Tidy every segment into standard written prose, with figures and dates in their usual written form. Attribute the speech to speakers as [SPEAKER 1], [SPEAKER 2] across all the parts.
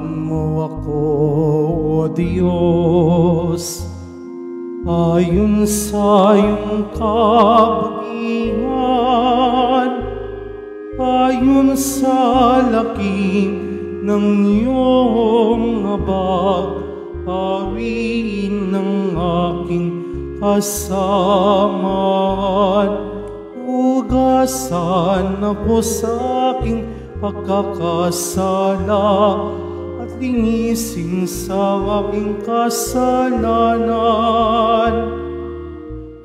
[SPEAKER 1] mo ako, O Diyos, ayon sa iyong kabutihan, ayon sa laki ng iyong habag, hawiin ng aking kasamaan. Hugasan ako sa aking pagkakasala at linisin sa aking kasalanan.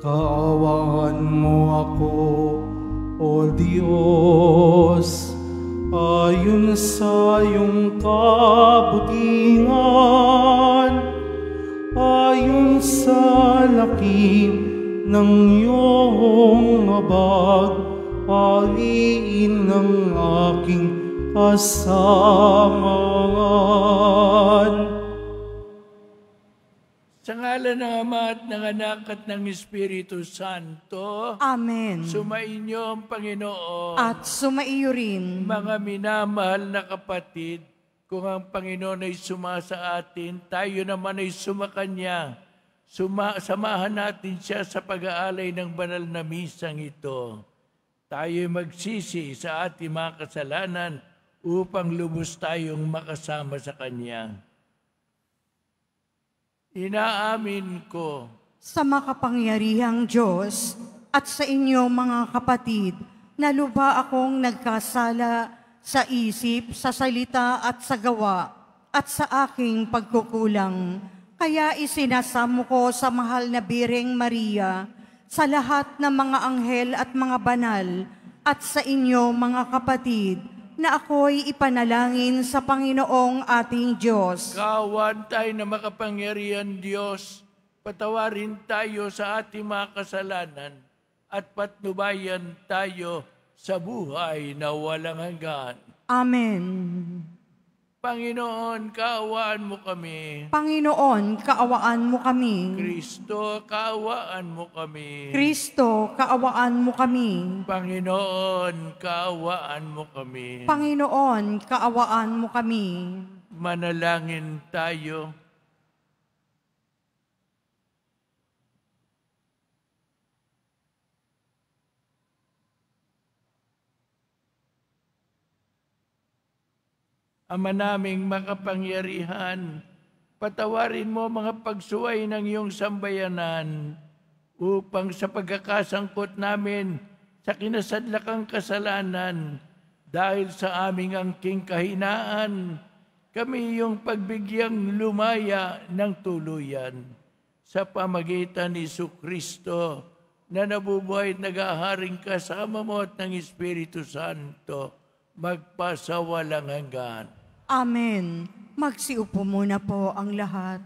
[SPEAKER 1] Kaawaan mo ako, O Diyos, ayon sa iyong kabutihan, ayon sa laki ng iyong habag, hawiin ng aking kasamaan.
[SPEAKER 2] Sa ngalan ng Ama at ng Anak at ng Espiritu Santo.
[SPEAKER 3] Amen.
[SPEAKER 2] Sumainyo ang Panginoon.
[SPEAKER 3] At sumaiyo rin.
[SPEAKER 2] Mga minamahal na kapatid, kung ang Panginoon ay sumasa atin, tayo naman ay sumakanya. Samahan natin siya sa pag-aalay ng banal na misang ito. Tayo ay magsisi sa ating mga kasalanan upang lubos tayong makasama sa Kanya. Inaamin ko
[SPEAKER 3] sa makapangyarihang Diyos at sa inyo mga kapatid, na luba akong nagkasala sa isip, sa salita at sa gawa at sa aking pagkukulang. Kaya isinasamo ko sa mahal na Birheng Maria, sa lahat ng mga anghel at mga banal, at sa inyo mga kapatid, na ako'y ipanalangin sa Panginoong ating Diyos.
[SPEAKER 2] Kaawaan tayo na makapangyarihan Diyos, patawarin tayo sa ating mga kasalanan at patnubayan tayo sa buhay na walang hanggan.
[SPEAKER 3] Amen.
[SPEAKER 2] Panginoon, kaawaan mo kami.
[SPEAKER 3] Panginoon, kaawaan mo kami.
[SPEAKER 2] Kristo, kaawaan mo kami.
[SPEAKER 3] Kristo, kaawaan mo kami.
[SPEAKER 2] Panginoon, kaawaan mo kami.
[SPEAKER 3] Panginoon, kaawaan mo kami.
[SPEAKER 2] Manalangin tayo. Ama naming makapangyarihan, patawarin mo mga pagsuway ng iyong sambayanan upang sa pagkakasangkot namin sa kinasadlakang kasalanan dahil sa aming angking kahinaan, kami iyong pagbigyang lumaya ng tuluyan sa pamagitan ni Jesucristo na nabubuhay at nag-aharing kasama mo at ng Espiritu Santo magpasawalang hanggan.
[SPEAKER 3] Amen. Magsiupo muna po ang lahat.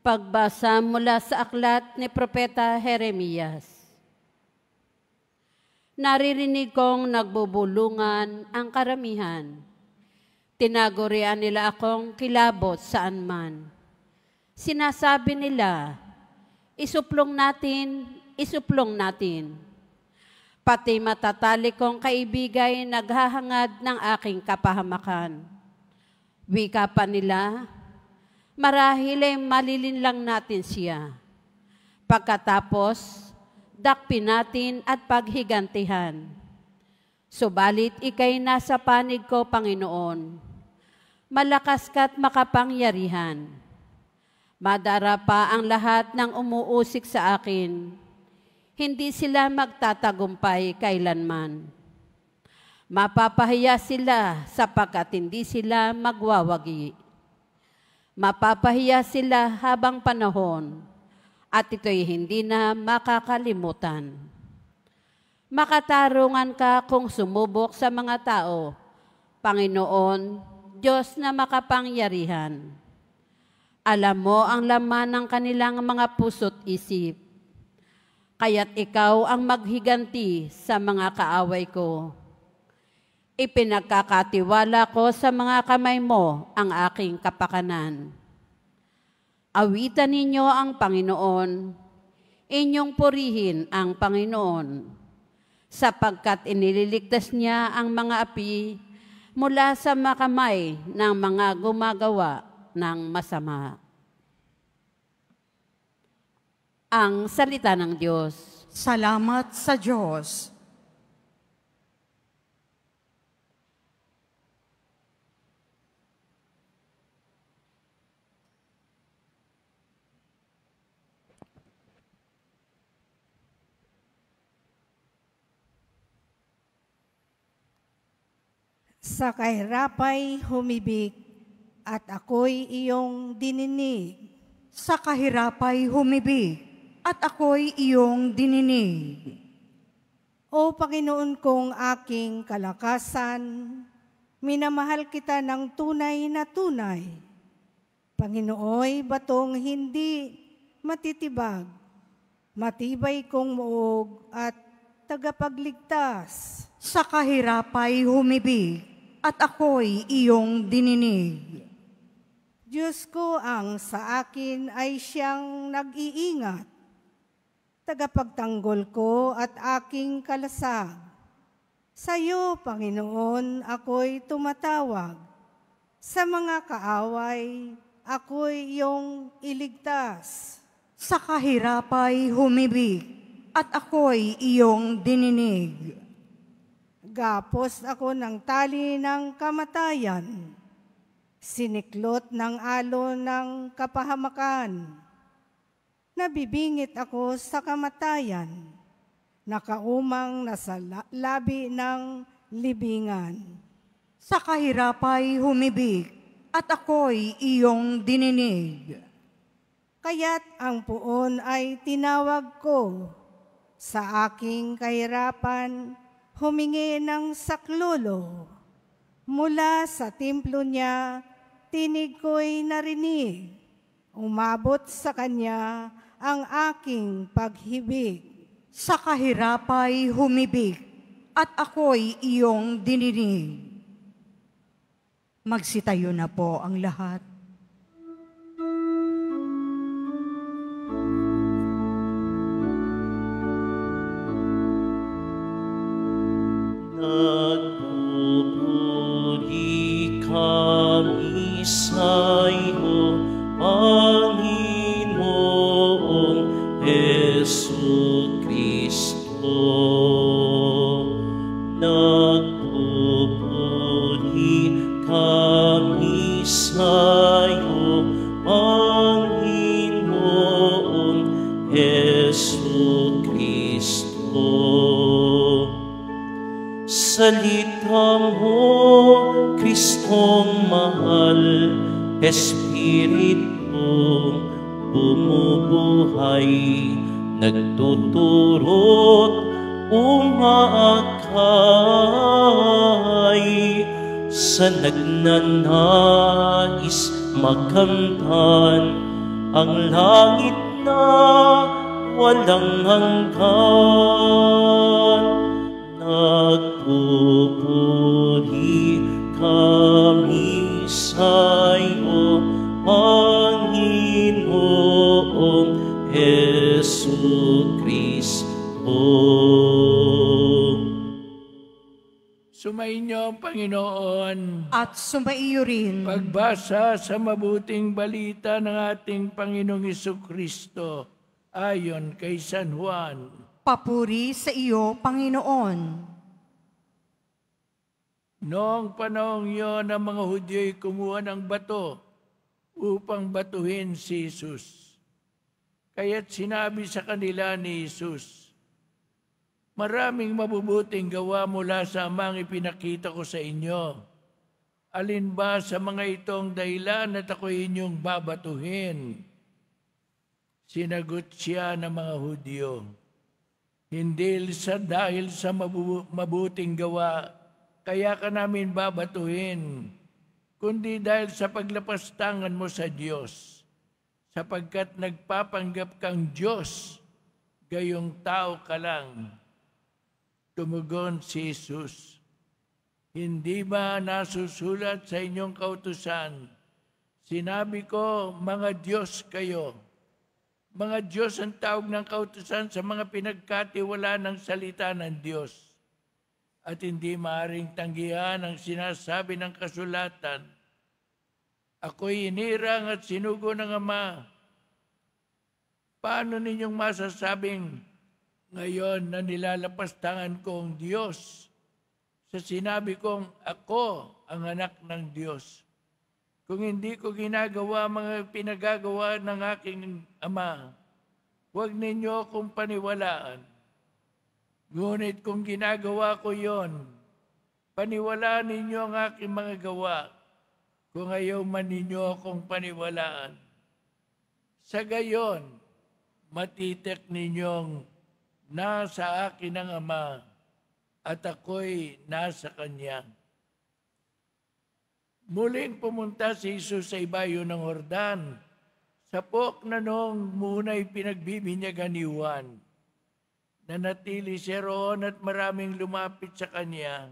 [SPEAKER 4] Pagbasa mula sa aklat ni Propeta Jeremias. Naririnig kong nagbubulungan ang karamihan. Tinagurian nila akong kilabot saan man. Sinasabi nila, isuplong natin, isuplong natin. Pati matatalik kong kaibigay naghahangad ng aking kapahamakan. Wika pa nila, marahil ay malilinlang natin siya. Pagkatapos, dakpin natin at paghigantihan. Subalit ika'y nasa panig ko, Panginoon. Malakas ka't makapangyarihan. Madara pa ang lahat ng umuusik sa akin. Hindi sila magtatagumpay kailanman. Mapapahiya sila sapagkat hindi sila magwawagi. Mapapahiya sila habang panahon at ito'y hindi na makakalimutan. Makatarungan ka kung sumubok sa mga tao, Panginoon, Diyos na makapangyarihan. Alam mo ang laman ng kanilang mga puso't isip. Kaya't ikaw ang maghiganti sa mga kaaway ko. Ipinagkakatiwala ko sa mga kamay mo ang aking kapakanan. Awitan ninyo ang Panginoon, inyong purihin ang Panginoon, sapagkat inililigtas niya ang mga api mula sa makamay ng mga gumagawa ng masama. Ang salita ng Diyos.
[SPEAKER 3] Salamat sa Diyos.
[SPEAKER 5] Sa kahirapay humibik at ako'y iyong dininig.
[SPEAKER 3] Sa kahirapay humibig at ako'y iyong dininig.
[SPEAKER 5] O Panginoon kong aking kalakasan, minamahal kita ng tunay na tunay. Panginooy batong hindi matitibag, matibay kong muog at tagapagligtas.
[SPEAKER 3] Sa kahirapay humibig at ako'y iyong dininig.
[SPEAKER 5] Diyos ko ang sa akin ay siyang nag-iingat, tagapagtanggol ko at aking kalasag. Sa iyo, Panginoon, ako'y tumatawag. Sa mga kaaway, ako'y iyong iligtas.
[SPEAKER 3] Sa kahirapay humibig at ako'y iyong dininig.
[SPEAKER 5] Gapos ako ng tali ng kamatayan, siniklot ng alo ng kapahamakan. Nabibingit ako sa kamatayan, nakaumang nasa labi ng libingan.
[SPEAKER 3] Sa kahirapay humibig at ako'y iyong dininig.
[SPEAKER 5] Kaya't ang puon ay tinawag ko, sa aking kahirapan humingi ng saklolo. Mula sa templo niya, tinig ko'y narinig. Umabot sa kanya ang aking paghibig.
[SPEAKER 3] Sa kahirapay humibig at ako'y iyong dininig. Magsitayo na po ang lahat.
[SPEAKER 1] Nagpupuri kami sa iyo, Panginoong Jesucristo. Nagpupuri kami sa iyo, Panginoong Jesucristo. Salita mo, Kristong mahal, Espiritong bumubuhay, nagtuturot, umaakay, sa nagnanais makamtan ang langit na walang hanggan. Nagpupuri kami sa iyo, Panginoong Jesucristo.
[SPEAKER 2] Sumainyo ang Panginoon.
[SPEAKER 3] At sumaiyo rin.
[SPEAKER 2] Pagbasa sa mabuting balita ng ating Panginoong Jesucristo ayon kay San Juan.
[SPEAKER 3] Papuri sa iyo, Panginoon.
[SPEAKER 2] Noong panahong iyon, ang mga Hudyo'y kumuha ng bato upang batuhin si Jesus. Kaya't sinabi sa kanila ni Jesus, maraming mabubuting gawa mula sa amang ipinakita ko sa inyo. Alin ba sa mga itong dahilan at ako'y inyong babatuhin? Sinagot siya ng mga Hudyo, hindi dahil sa mabuting gawa, kaya ka namin babatuhin, kundi dahil sa paglapastangan mo sa Diyos, sapagkat nagpapanggap kang Diyos, gayong tao ka lang. Tumugon si Jesus, hindi ba nasusulat sa inyong kautusan? Sinabi ko, mga Diyos kayo. Mga Diyos ang tawag ng kautusan sa mga pinagkatiwala ng salita ng Diyos. at hindi maaring tanggihan ang sinasabi ng kasulatan, ako'y inirang at sinugo ng Ama. Paano ninyong masasabing ngayon na nilalapastangan ko ang Diyos sa sinabi kong ako ang anak ng Diyos? Kung hindi ko ginagawa mga pinagagawa ng aking Ama, huwag ninyo akong paniwalaan. Ngunit kung ginagawa ko yon, paniwalaan ninyo ang aking mga gawa, kung ayaw man ninyo akong paniwalaan. Sa gayon, matitik ninyong nasa akin ang Ama at ako'y nasa Kanya. Muling pumunta si Jesus sa ibayo ng Jordan, sa pok na noong muna'y pinagbibinyagan ni Juan. Nanatili siya roon at maraming lumapit sa Kanya.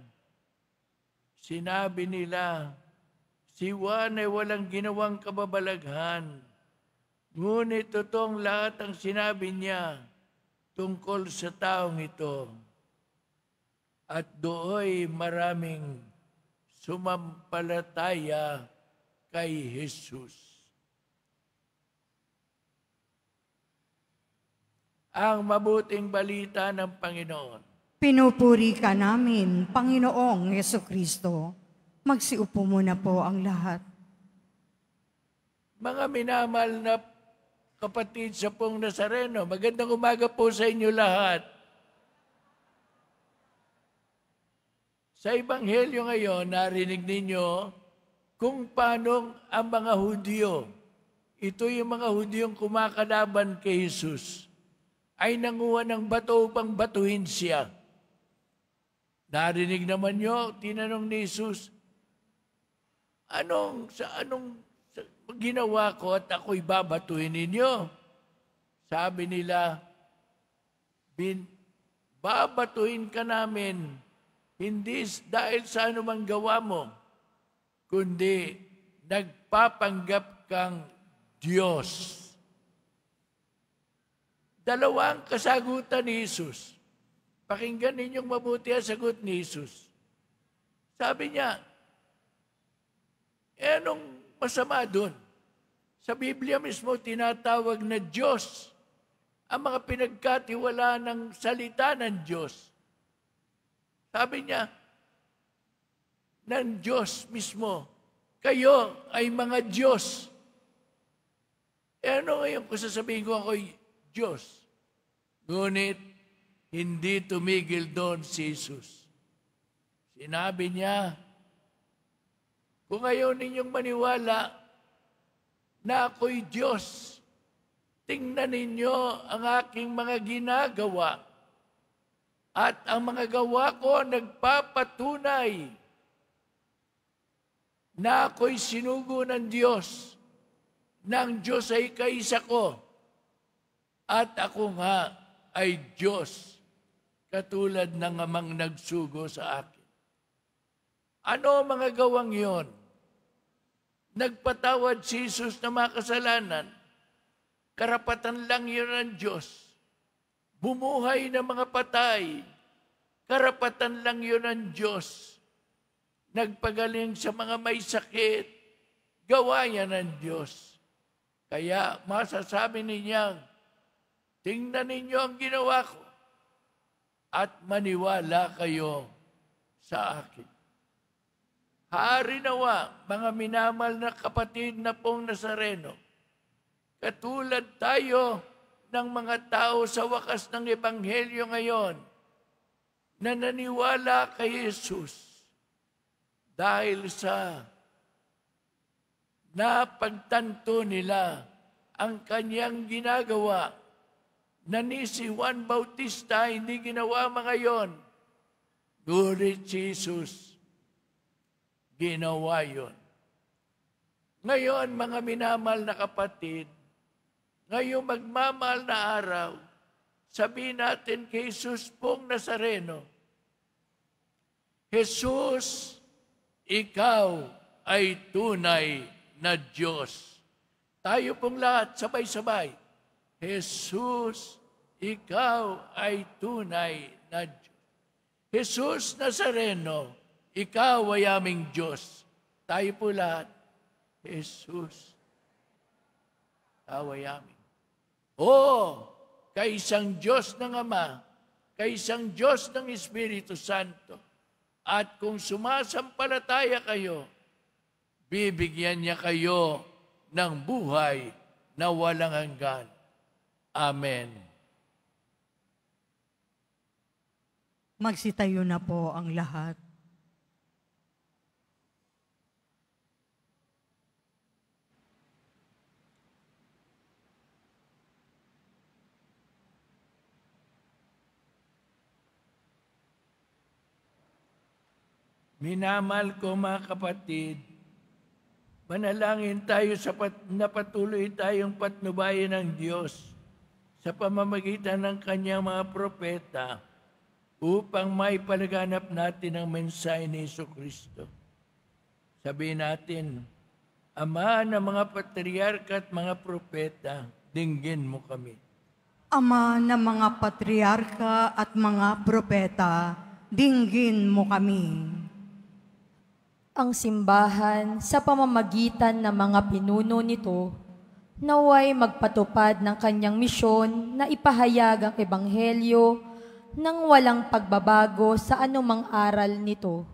[SPEAKER 2] Sinabi nila, si Juan ay walang ginawang kababalaghan, ngunit totoong lahat ang sinabi niya tungkol sa taong ito. At dooy maraming sumampalataya kay Jesus. Ang mabuting balita ng Panginoon.
[SPEAKER 3] Pinupuri ka namin, Panginoong Jesucristo. Magsiupo muna po ang lahat.
[SPEAKER 2] Mga minamahal na kapatid sa pong Nazareno, magandang umaga po sa inyo lahat. Sa Ebanghelyo ngayon, narinig ninyo kung paano ang mga Hudyo, ito yung mga Hudyong kumakalaban kay Jesus, ay nanguha ng bato upang batuhin siya. Narinig naman nyo, tinanong ni Jesus, anong ginawa ko at ako'y babatuhin ninyo? Sabi nila, babatuhin ka namin, hindi dahil sa anumang gawa mo, kundi nagpapanggap kang Diyos. Dalawang kasagutan ni Jesus. Pakinggan ninyong mabuti ang sagot ni Jesus. Sabi niya, anong masama dun? Sa Biblia mismo tinatawag na Diyos ang mga pinagkatiwala ng salita ng Diyos. Sabi niya, ng Diyos mismo, kayo ay mga Diyos. Ano ngayon kung sasabihin ko ako'y Diyos? Ngunit, hindi tumigil doon si Jesus. Sinabi niya, kung ayaw ninyong maniwala na ako'y Diyos, tingnan ninyo ang aking mga ginagawa at ang mga gawa ko nagpapatunay na ako'y sinugo ng Diyos, na ang Diyos ay kaisa ko, at ako nga ay Diyos, katulad ng amang nagsugo sa akin. Ano mga gawang yon? Nagpatawad si Jesus na mga kasalanan, karapatan lang yun ng Diyos. Bumuhay ng mga patay, karapatan lang yun ng Diyos. Nagpagaling sa mga may sakit, gawa yan ng Diyos. Kaya masasabi niya, tingnan ninyo ang ginawa ko at maniwala kayo sa akin. Hari nawa, mga minamahal na kapatid na pong Nazareno, katulad tayo ng mga tao sa wakas ng Ebanghelyo ngayon na naniwala kay Jesus dahil sa napagtanto nila ang kanyang ginagawa na ni si Juan Bautista hindi ginawa mga yon. Ngunit Jesus, ginawa yon. Ngayon, mga minamahal na kapatid, ngayong magmamahal na araw, sabihin natin kay Jesus pong Nazareno, Jesus, ikaw ay tunay na Diyos. Tayo pong lahat, sabay-sabay, Jesus, ikaw ay tunay na Diyos. Jesus Nazareno, ikaw ay aming Diyos. Tayo po lahat, Jesus, ikaw ay amin. Oo, kaisang Diyos ng Ama, kaisang Diyos ng Espiritu Santo. At kung sumasampalataya kayo, bibigyan niya kayo ng buhay na walang hanggan. Amen.
[SPEAKER 3] Magsitayo na po ang lahat.
[SPEAKER 2] Minamahal ko mga kapatid, manalangin tayo na patuloy tayong patnubayan ng Diyos sa pamamagitan ng kanyang mga propeta upang maipalaganap natin ang mensahe ni Jesucristo. Sabihin natin, Ama ng mga patriarka at mga propeta, dinggin mo kami.
[SPEAKER 3] Ama ng mga patriarka at mga propeta, dinggin mo kami.
[SPEAKER 6] Ang simbahan sa pamamagitan ng mga pinuno nito, naway magpatupad ng kanyang misyon na ipahayag ang ebanghelyo nang walang pagbabago sa anumang aral nito.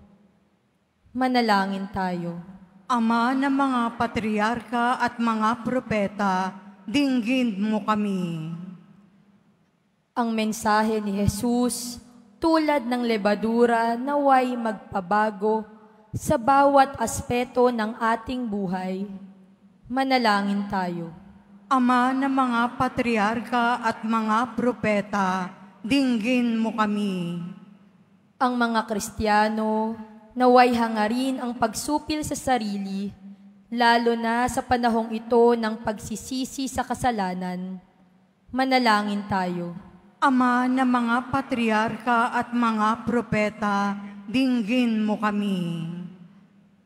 [SPEAKER 6] Manalangin tayo.
[SPEAKER 3] Ama ng mga patriarka at mga propeta, dinggin mo kami.
[SPEAKER 6] Ang mensahe ni Jesus, tulad ng lebadura, naway magpabago sa bawat aspeto ng ating buhay. Manalangin tayo.
[SPEAKER 3] Ama ng mga patriarka at mga propeta, dinggin mo kami.
[SPEAKER 6] Ang mga Kristiyano, naway hangarin ang pagsupil sa sarili, lalo na sa panahong ito ng pagsisisi sa kasalanan. Manalangin tayo.
[SPEAKER 3] Ama ng mga patriarka at mga propeta, dinggin mo kami.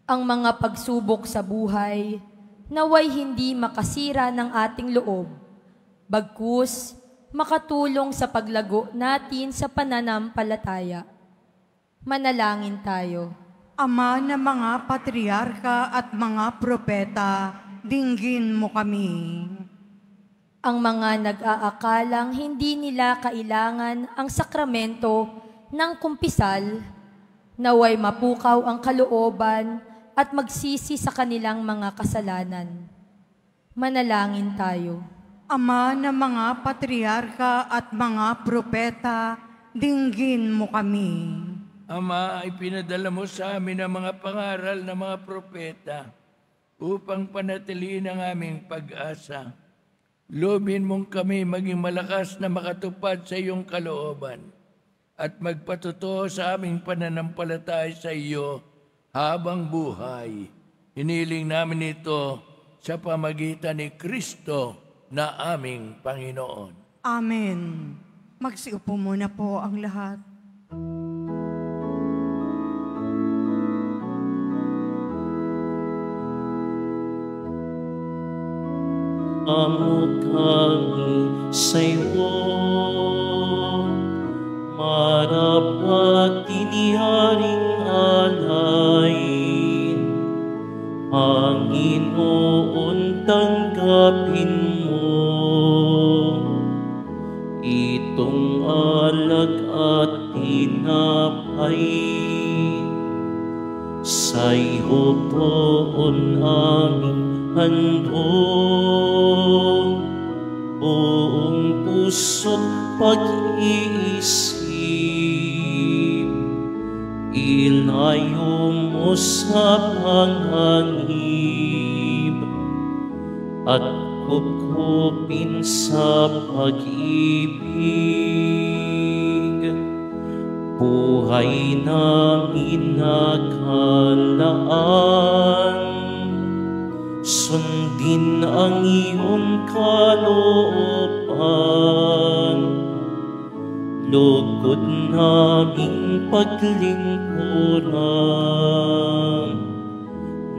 [SPEAKER 6] Ang mga pagsubok sa buhay, naway hindi makasira ng ating loob, bagkus makatulong sa paglago natin sa pananampalataya. Manalangin tayo.
[SPEAKER 3] Ama ng mga patriarka at mga propeta, dinggin mo kami.
[SPEAKER 6] Ang mga nag-aakalang hindi nila kailangan ang sakramento ng kumpisal, naway mapukaw ang kalooban at magsisi sa kanilang mga kasalanan. Manalangin tayo.
[SPEAKER 3] Ama ng mga patriarka at mga propeta, dinggin mo kami.
[SPEAKER 2] Ama, ipinadala mo sa amin ang mga pangaral ng mga propeta upang panatiliin ang aming pag-asa. Loobin mong kami maging malakas na makatupad sa iyong kalooban at magpatotoo sa aming pananampalataya sa iyo habang buhay. Hiniling namin ito sa pamagitan ni Kristo na aming Panginoon.
[SPEAKER 3] Amen. Magsiupo muna po ang lahat.
[SPEAKER 1] Amo kami sa iyo, marapat iniharing alain. Panginoon, tanggapin mo itong alak at tinapay. Sa iyo poon aming handog, buong puso't pag-iisip, ilayo mo sa panganib at kupkupin sa pag-ibig. Buhay namin nakalaan, sundin ang iyong kalooban. Lugod naming paglingkuran,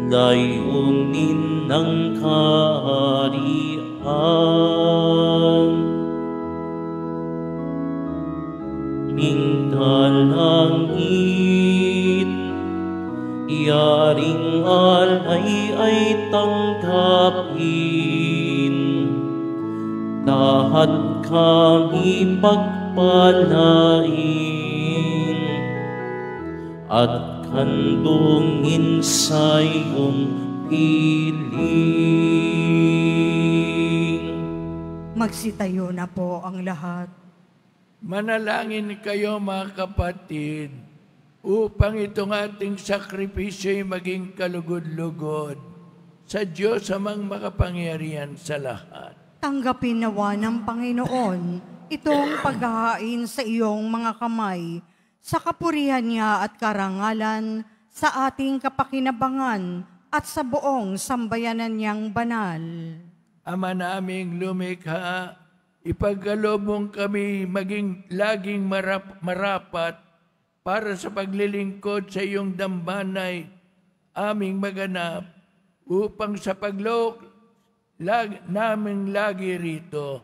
[SPEAKER 1] layunin ng kaharian. Ming dalangin tanggapin. Lahat kami pagpalain at kandungin sa iyong piling.
[SPEAKER 3] Magsitayo na po ang lahat.
[SPEAKER 2] Manalangin kayo mga kapatid, upang itong ating sakripisyo'y maging kalugod-lugod sa Diyos amang makapangyarihan sa lahat.
[SPEAKER 3] Tanggapin nawa ng Panginoon itong paghahain sa iyong mga kamay, sa kapurihan niya at karangalan, sa ating kapakinabangan at sa buong sambayanan niyang banal.
[SPEAKER 2] Ama naming lumikha, ipagkaloob mong kami maging laging marapat para sa paglilingkod sa iyong dambanay aming maganap, upang sa pagloob naming lagi rito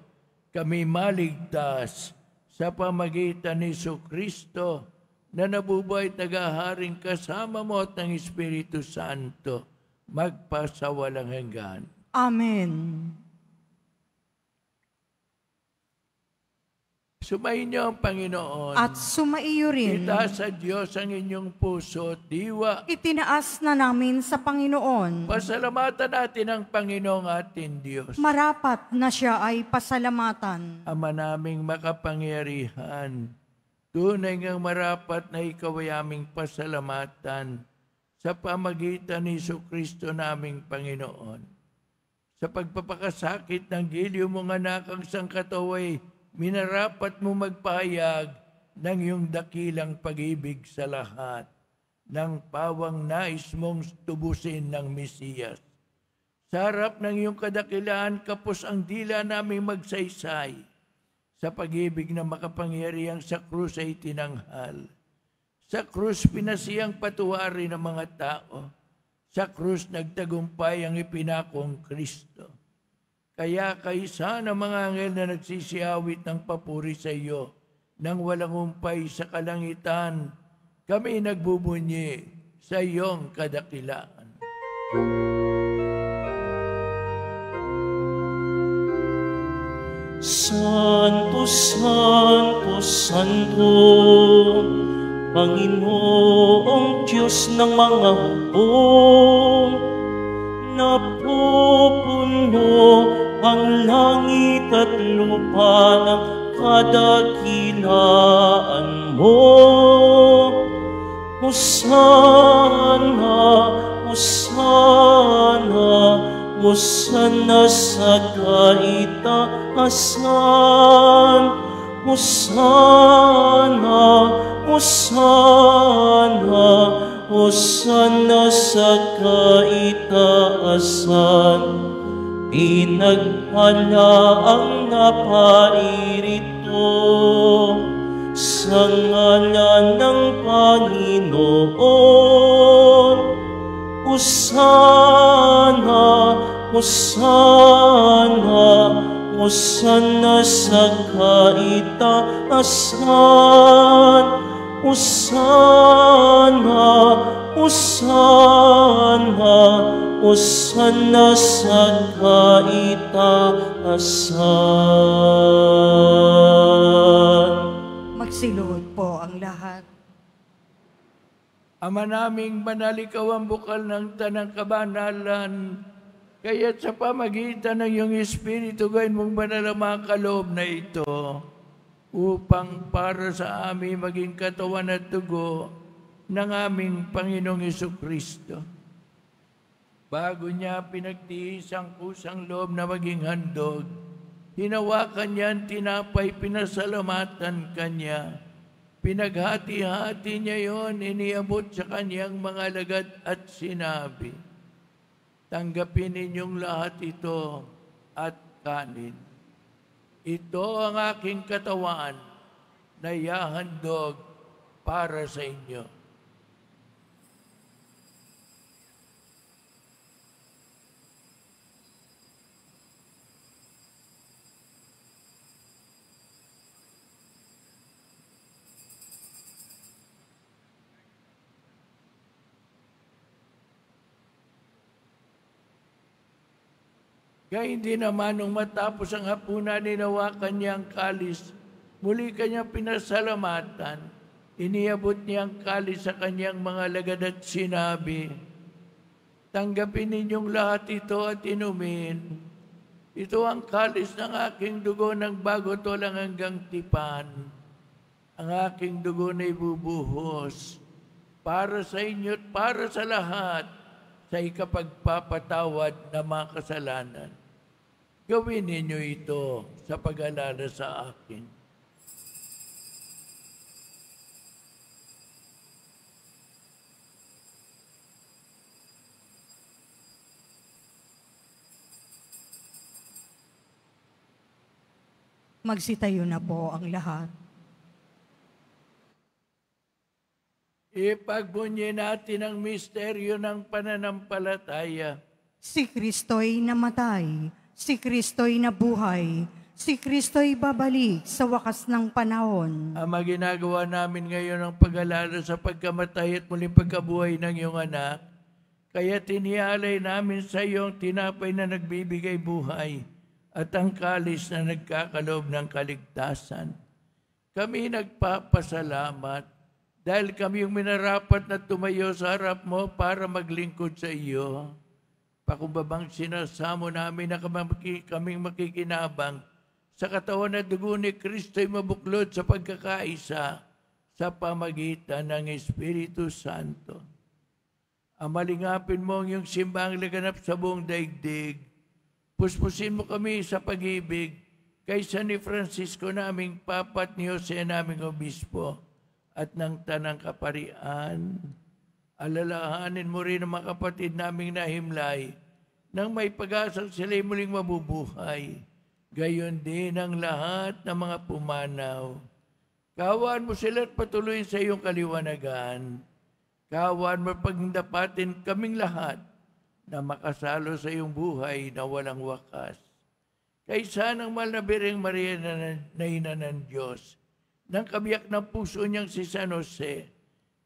[SPEAKER 2] kami maligtas sa pamagitan ni Jesucristo na nabubuhay at naghaharing kasama mo at ng Espiritu Santo magpasawalang hanggan.
[SPEAKER 3] Amen.
[SPEAKER 2] Sumainyo ang Panginoon.
[SPEAKER 3] At sumaiyo rin.
[SPEAKER 2] Itaas sa Diyos ang inyong puso at diwa.
[SPEAKER 3] Itinaas na namin sa Panginoon.
[SPEAKER 2] Pasalamatan natin ang Panginoong ating Diyos.
[SPEAKER 3] Marapat na siya ay pasalamatan.
[SPEAKER 2] Ama naming makapangyarihan, tunay ngang marapat na ikaw ay aming pasalamatan sa pamagitan ni Jesucristo naming Panginoon. Sa pagpapakasakit ng giliw mong anak ang sangkataway, minarapat mo magpahayag ng iyong dakilang pag-ibig sa lahat ng pawang nais mong tubusin ng Mesiyas. Sa harap ng iyong kadakilaan, kapos ang dila naming magsaysay sa pag-ibig na makapangyarihang sa krus ay tinanghal. Sa krus pinasiyang patuwari ng mga tao. Sa krus nagtagumpay ang ipinakong Kristo. Kaya kaisa ng mga anghel na nagsisiyawit ng papuri sa iyo, nang walang umpay sa kalangitan, kami nagbubunyi sa iyong kadakilaan.
[SPEAKER 1] Santo, Santo, Santo, Panginoong Diyos ng mga hukbo, napupuno ang langit at lupa ng kadakilaan mo. Hosana, Hosana, Hosana sa kaitaasan. Hosana, Hosana, Hosana sa kaitaasan. Pinagpala ang naparirito sa ngalan ng Panginoon. Hosana, Hosana, Hosana sa kaitaasan. Hosana, Hosana, Hosana sa kaitaasan.
[SPEAKER 3] Magsiluhod po ang lahat.
[SPEAKER 2] Ama naming banal, ikaw ang bukal ng tanang kabanalan, kaya't sa pamagitan ng iyong Espiritu, gawin mong banal ang mga kaloob na ito, upang para sa amin maging katawan at dugo ng aming Panginoong Jesucristo. Bago niya pinagtiis ang kusang loob na maging handog, hinawakan niya ang tinapay, pinasalamatan kanya. Pinaghati-hati niya yon, iniabot sa kanyang mga alagad at sinabi, tanggapin ninyong lahat ito at kanin. Ito ang aking katawan na ihahandog para sa inyo. Gayun din naman nung matapos ang hapunan, ninawakan niya ang kalis. Muli kanyang pinasalamatan. Iniabot niya ang kalis sa kanyang mga lagad at sinabi, tanggapin ninyong lahat ito at inumin. Ito ang kalis ng aking dugo ng bago't walang hanggang tipan. Ang aking dugo na ibubuhos para sa inyo at para sa lahat sa ikapagpapatawad ng mga kasalanan. Gawin ninyo ito sa pag-alala sa akin.
[SPEAKER 3] Magsitayo na po ang lahat.
[SPEAKER 2] Ipagbunyi natin ang misteryo ng pananampalataya.
[SPEAKER 3] Si Kristo'y namatay, si Kristo'y nabuhay, si Kristo'y babalik sa wakas ng panahon.
[SPEAKER 2] Ama, ginagawa namin ngayon ang pag-alala sa pagkamatay at muling pagkabuhay ng iyong anak. Kaya tinialay namin sa iyo ang tinapay na nagbibigay buhay at ang kalis na nagkakaloob ng kaligtasan. Kami nagpapasalamat dahil kami yung minarapat na tumayo sa harap mo para maglingkod sa iyo. Pakumbabang sinasamo namin na kaming makikinabang sa katawan at dugo ni Kristo'y mabuklod sa pagkakaisa sa pamagitan ng Espiritu Santo. Amalingapin mo ang iyong simbahang laganap sa buong daigdig. Puspusin mo kami sa pag-ibig kaysa ni Francisco naming Papa at ni Jose naming Obispo at ng Tanang Kaparian. Alalahanin mo rin ang mga kapatid naming nahimlay nang may pag-asang sila'y muling mabubuhay. Gayon din ang lahat ng mga pumanaw. Kaawaan mo sila at patuloy sa iyong kaliwanagan. Kaawaan mo pagdapatin kaming lahat na makasalo sa iyong buhay na walang wakas. Kaysa ng mahal na Birheng Maria na ina ng Diyos, ng kabiyak ng puso niyang si San Jose,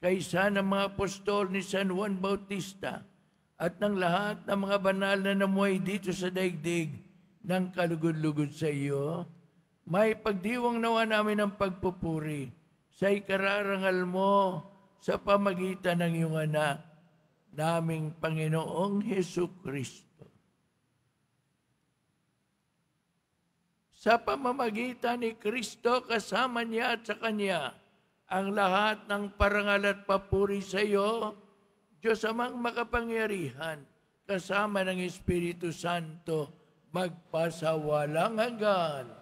[SPEAKER 2] kaysa ng mga apostol ni San Juan Bautista, at ng lahat ng mga banal na namuhay dito sa daigdig ng kalugod-lugod sa iyo, may pagdiwang nawa namin ng pagpupuri sa ikararangal mo sa pamagitan ng iyong anak, naming Panginoong Hesukristo. Sa pamamagitan ni Kristo, kasama niya at sa Kanya, ang lahat ng parangal at papuri sa iyo, Diyos amang makapangyarihan, kasama ng Espiritu Santo, magpasawalang hanggan.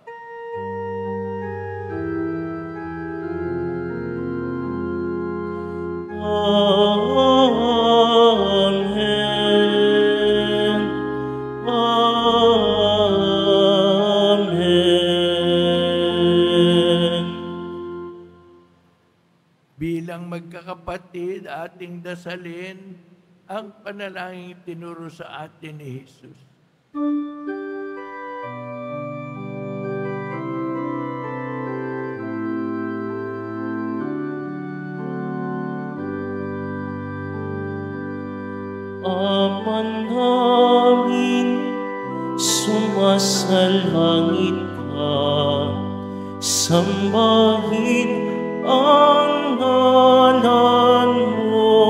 [SPEAKER 1] Amen. Amen.
[SPEAKER 2] Bilang magkakapatid, ating dasalin ang panalangin tinuro sa atin ni Jesus.
[SPEAKER 1] Ama namin, sumasalangit ka, sambahin ang ngalan mo,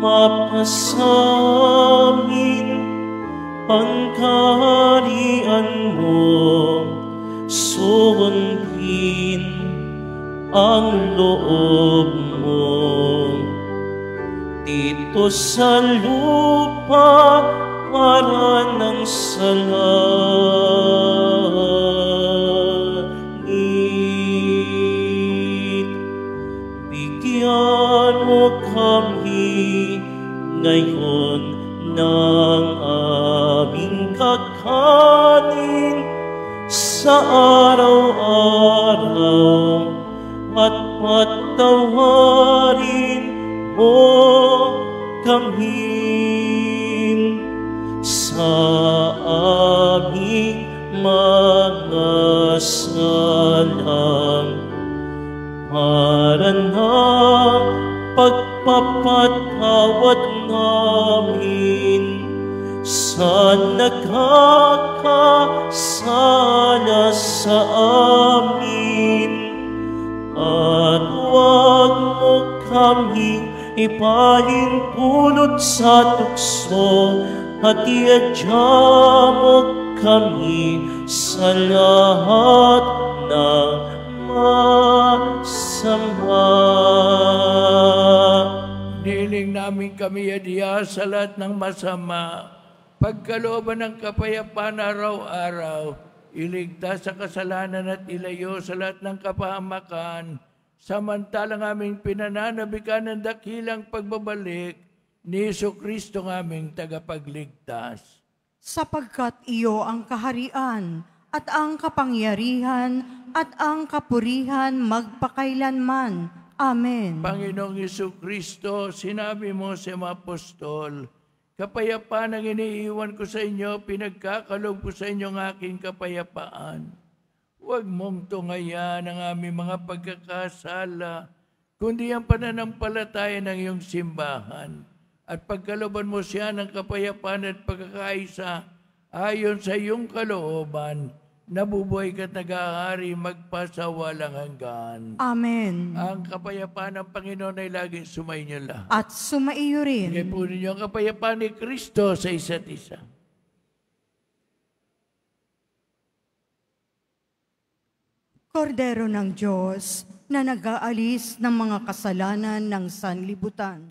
[SPEAKER 1] mapasamin ang kaharian mo, sundin ang loob mo. Dito sa lupa para ng sa langit. Bigyan mo kami ngayon ng aming kakanin sa araw-araw at patawarin mo kami sa aming mga salang para ng pagpapatawad namin sa sa nagkakasala sa amin. At huwag mo kaming ipahintulot sa tukso, at iadya mo kami sa lahat ng masama.
[SPEAKER 2] Niling namin kami adya sa lahat ng masama, pagkalooban ng kapayapaan araw-araw, iligtas sa kasalanan at ilayo sa lahat ng kapahamakan, samantalang aming pinananabikan ng dakilang pagbabalik ni Jesucristo ng aming tagapagligtas.
[SPEAKER 3] Sapagkat iyo ang kaharian at ang kapangyarihan at ang kapurihan magpakailanman. Amen.
[SPEAKER 2] Panginoong Jesucristo, sinabi mo sa mga apostol, kapayapaan ang iniiwan ko sa inyo, pinagkakalob ko sa inyo ang aking kapayapaan. Huwag mong tungayan ang aming mga pagkakasala, kundi ang pananampalataya ng iyong simbahan. At pagkaloban mo siya ng kapayapaan at pagkakaisa, ayon sa iyong kalooban, nabubuhay ka't nag-ahari magpasawalang hanggan.
[SPEAKER 3] Amen.
[SPEAKER 2] Ang kapayapaan ng Panginoon ay laging sumainyo lahat.
[SPEAKER 3] At sumaiyo rin.
[SPEAKER 2] Bigay po ninyo ang kapayapaan ni Kristo sa isa't isa.
[SPEAKER 3] Kordero ng Diyos na nag-aalis ng mga kasalanan ng sanlibutan,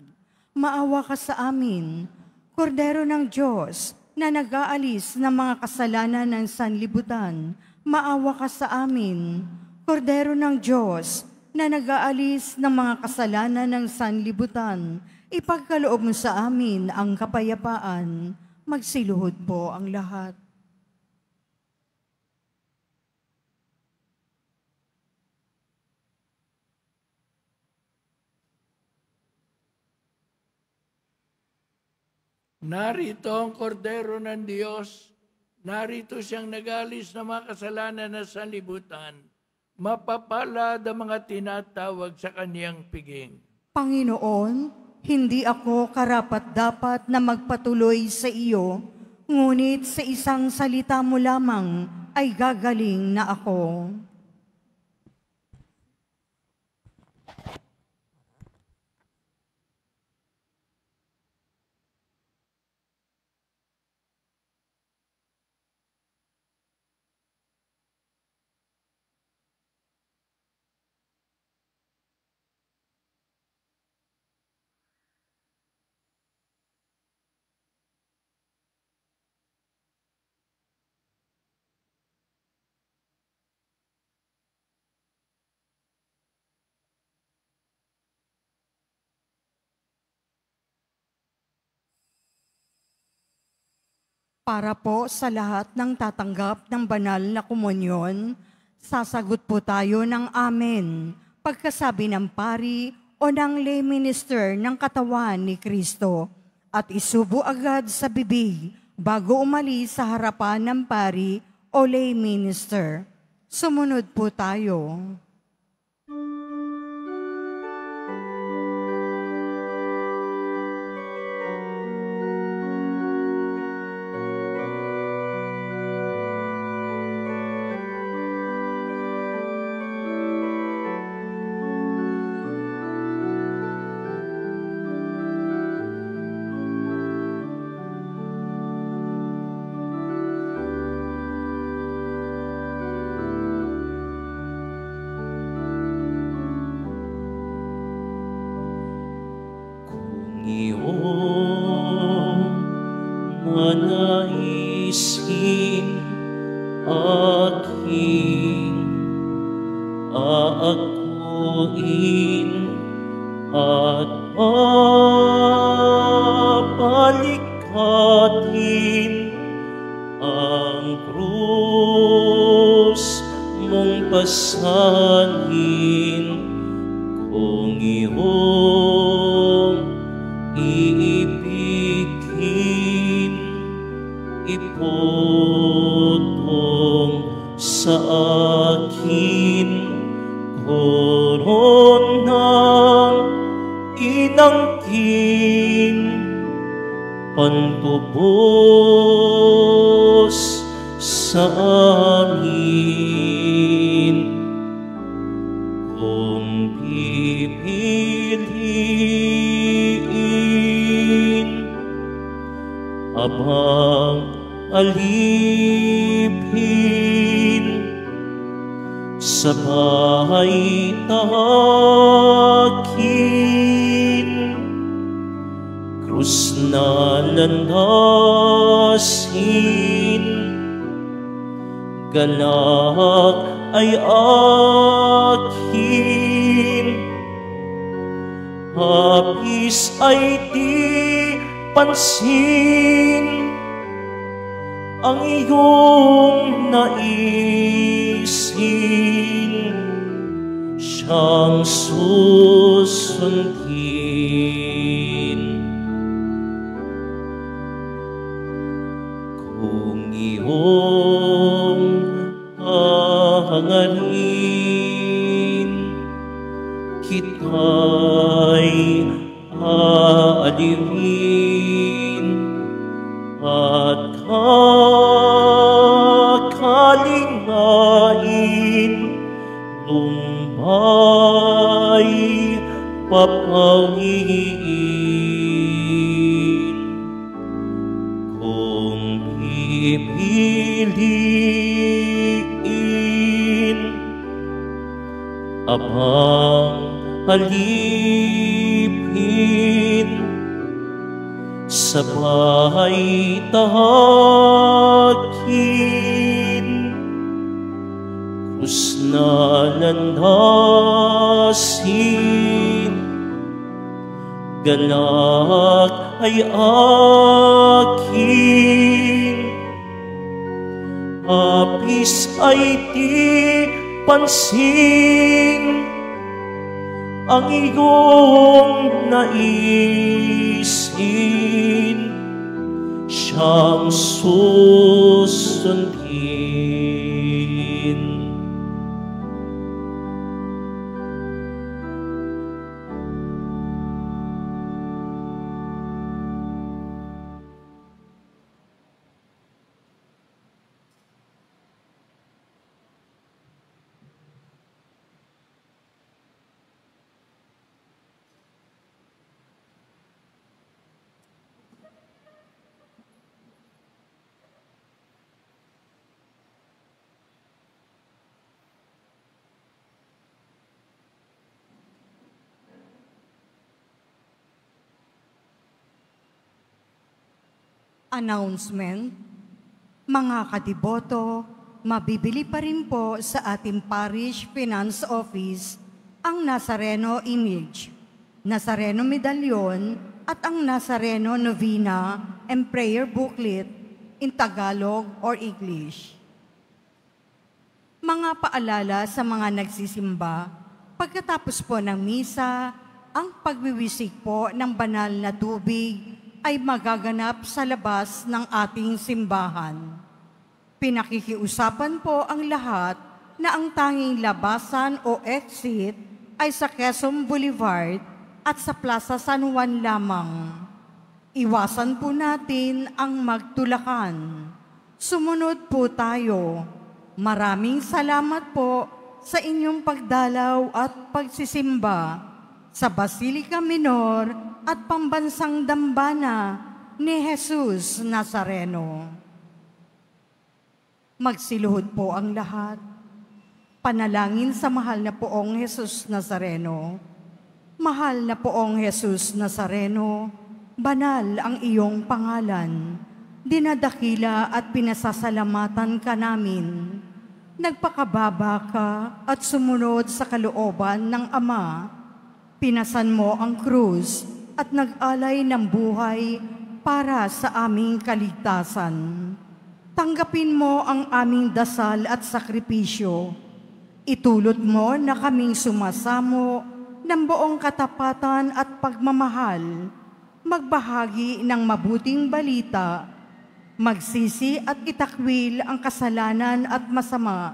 [SPEAKER 3] maawa ka sa amin. Kordero ng Diyos na nag-aalis ng mga kasalanan ng sanlibutan, maawa ka sa amin. Kordero ng Diyos na nag-aalis ng mga kasalanan ng sanlibutan, ipagkaloob mo sa amin ang kapayapaan. Magsiluhod po ang lahat.
[SPEAKER 2] Narito ang kordero ng Diyos, narito siyang nag-alis ng mga kasalanan na sanlibutan. Mapapalad ang mga tinatawag sa kaniyang piging.
[SPEAKER 3] Panginoon, hindi ako karapat-dapat na magpatuloy sa iyo, ngunit sa isang salita mo lamang ay gagaling na ako. Para po sa lahat ng tatanggap ng banal na komunyon, sasagot po tayo ng amen pagkasabi ng pari o ng lay minister ng katawan ni Kristo at isubo agad sa bibig bago umalis sa harapan ng pari o lay minister. Sumunod po tayo.
[SPEAKER 1] iyong manaisin aking aakuin at papalikhatin ang krus mong pasanin kung iyong iibigin, ipotong sa akin koronang inangkin, pantubos sa amin. Kung pipiliin abang alipin sa bahay tahakin, krus na landasin, galak ay akin, hapis ay di pansin, ang iyong naisin, siyang susundin. Kung iyong hangarin, kita'y aalipin at kakalingain, lumbay papawiin. Kung pipiliin abang halipin sa bahay tahakin, krus na landasin, galak ay akin, hapis ay di pansin, ang iyong naisin, siyang susundin.
[SPEAKER 3] Announcement. Mga kadiboto, mabibili pa rin po sa ating Parish Finance Office ang Nazareno image, Nazareno medallion at ang Nazareno novena and prayer booklet in Tagalog or English. Mga paalala sa mga nagsisimba, pagkatapos po ng misa, ang pagwiwisik po ng banal na tubig ay magaganap sa labas ng ating simbahan. Pinakikiusapan po ang lahat na ang tanging labasan o exit ay sa Quezon Boulevard at sa Plaza San Juan lamang. Iwasan po natin ang magtulakan. Sumunod po tayo. Maraming salamat po sa inyong pagdalaw at pagsisimba sa Basilica Minor at Pambansang Dambana ni Jesus Nazareno. Magsiluhod po ang lahat. Panalangin sa mahal na poong Jesus Nazareno. Mahal na poong Jesus Nazareno, banal ang iyong pangalan. Dinadakila at pinasasalamatan ka namin. Nagpakababa ka at sumunod sa kalooban ng Ama. Pinasan mo ang krus at nag-alay ng buhay para sa aming kaligtasan. Tanggapin mo ang aming dasal at sakripisyo. Itulot mo na kaming sumasamo ng buong katapatan at pagmamahal, magbahagi ng mabuting balita, magsisi at itakwil ang kasalanan at masama,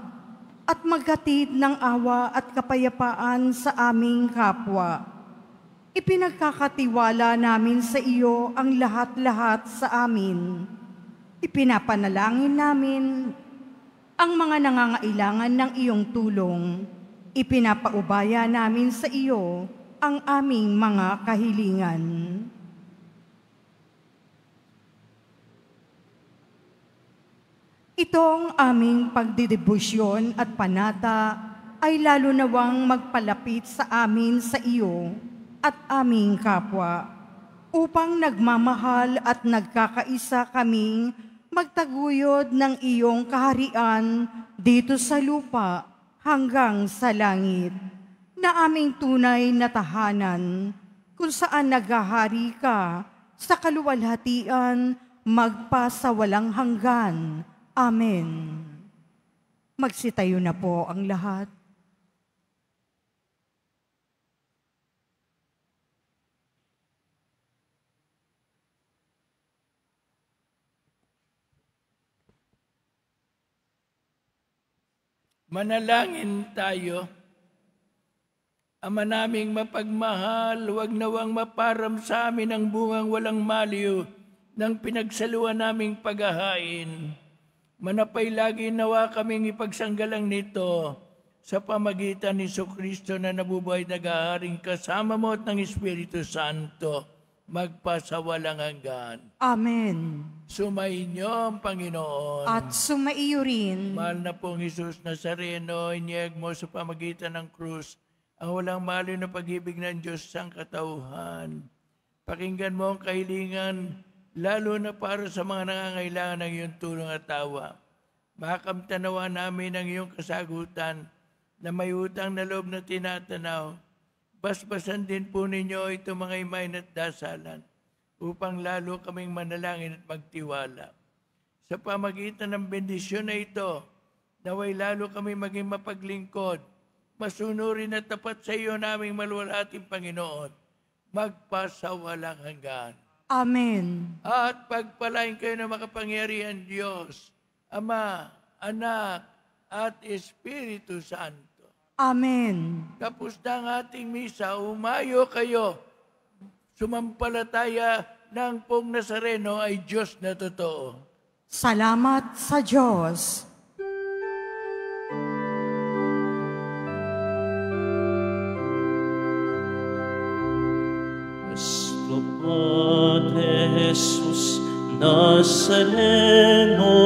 [SPEAKER 3] at maghatid ng awa at kapayapaan sa aming kapwa. ipinagkakatiwala namin sa iyo ang lahat-lahat sa amin. Ipinapanalangin namin ang mga nangangailangan ng iyong tulong. Ipinapaubaya namin sa iyo ang aming mga kahilingan. Itong aming pagdidebosyon at panata ay lalo nawang magpalapit sa amin sa iyo at aming kapwa, upang nagmamahal at nagkakaisa kaming magtaguyod ng iyong kaharian dito sa lupa hanggang sa langit, na aming tunay na tahanan, kung saan naghahari ka sa kaluwalhatian magpasawalang hanggan. Amen. Magsitayo na po ang lahat.
[SPEAKER 2] Manalangin tayo. Ama naming mapagmahal, huwag nawang maparam sa amin ang bungang walang maliw ng pinagsaluan naming paghahain. Manapay lagi nawa kaming ipagsanggalang nito sa pamagitan ni Jesucristo na nabubuhay nag-aaring kasama mo at ng Espiritu Santo, magpasawalang hanggan.
[SPEAKER 3] Amen.
[SPEAKER 2] Sumainyo ang Panginoon.
[SPEAKER 3] At sumaiyo rin.
[SPEAKER 2] Mahal na pong Jesus Nazareno, inyag mo sa pamagitan ng krus ang walang maliw na pag-ibig ng Diyos sa katauhan. Pakinggan mo ang kahilingan, lalo na para sa mga nangangailangan ng iyong tulong at tawa. Makamtanawa namin ang iyong kasagutan na may utang na loob na tinatanaw. Basbasan din po ninyo ito mga imain at dasalan upang lalo kaming manalangin at magtiwala. Sa pamagitan ng bendisyon na ito, naway lalo kami maging mapaglingkod, masunurin at tapat sa iyo naming maluwalhating Panginoon, magpasawalang hanggan.
[SPEAKER 3] Amen.
[SPEAKER 2] At pagpalain kayo ng makapangyarihan Diyos, Ama, Anak, at Espiritu Santo.
[SPEAKER 3] Amen.
[SPEAKER 2] Tapos na ang ating misa, umayo kayo. Sumampalataya ng pong Nazareno ay Diyos na totoo.
[SPEAKER 3] Salamat sa Diyos.
[SPEAKER 1] Nuestro Padre Jesus Nazareno,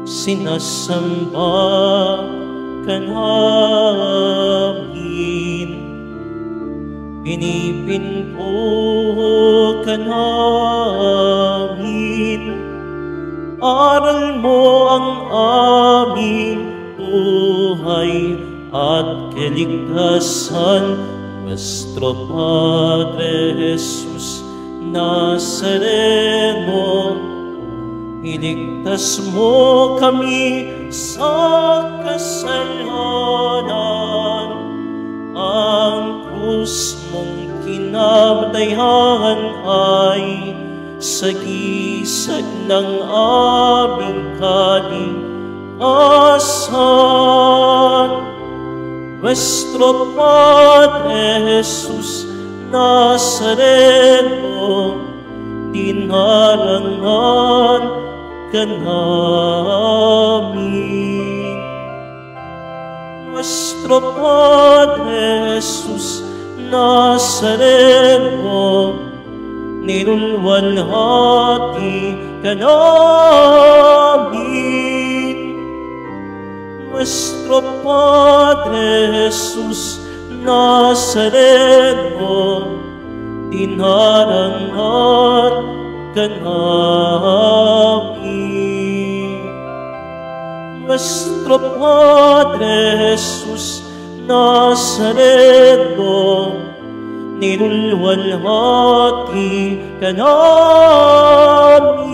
[SPEAKER 1] sinasamba ka namin, pinipinpo ka namin, aral mo ang aming buhay at kaligtasan. Nuestro Padre Jesus Nazareno, iligtas mo kami sa kasalanan. Ang krus mong kinamatayan ay sagisag ng aming kaligtasan. Nuestro Padre Jesus Nazareno, dinarangan ka namin. Nuestro Padre Jesus Nazareno, nilulwalhati ka namin. Nuestro Padre Jesus Nazareno, dinarangan ka namin. Nuestro Padre Jesus Nazareno, nilulwalhati ka namin.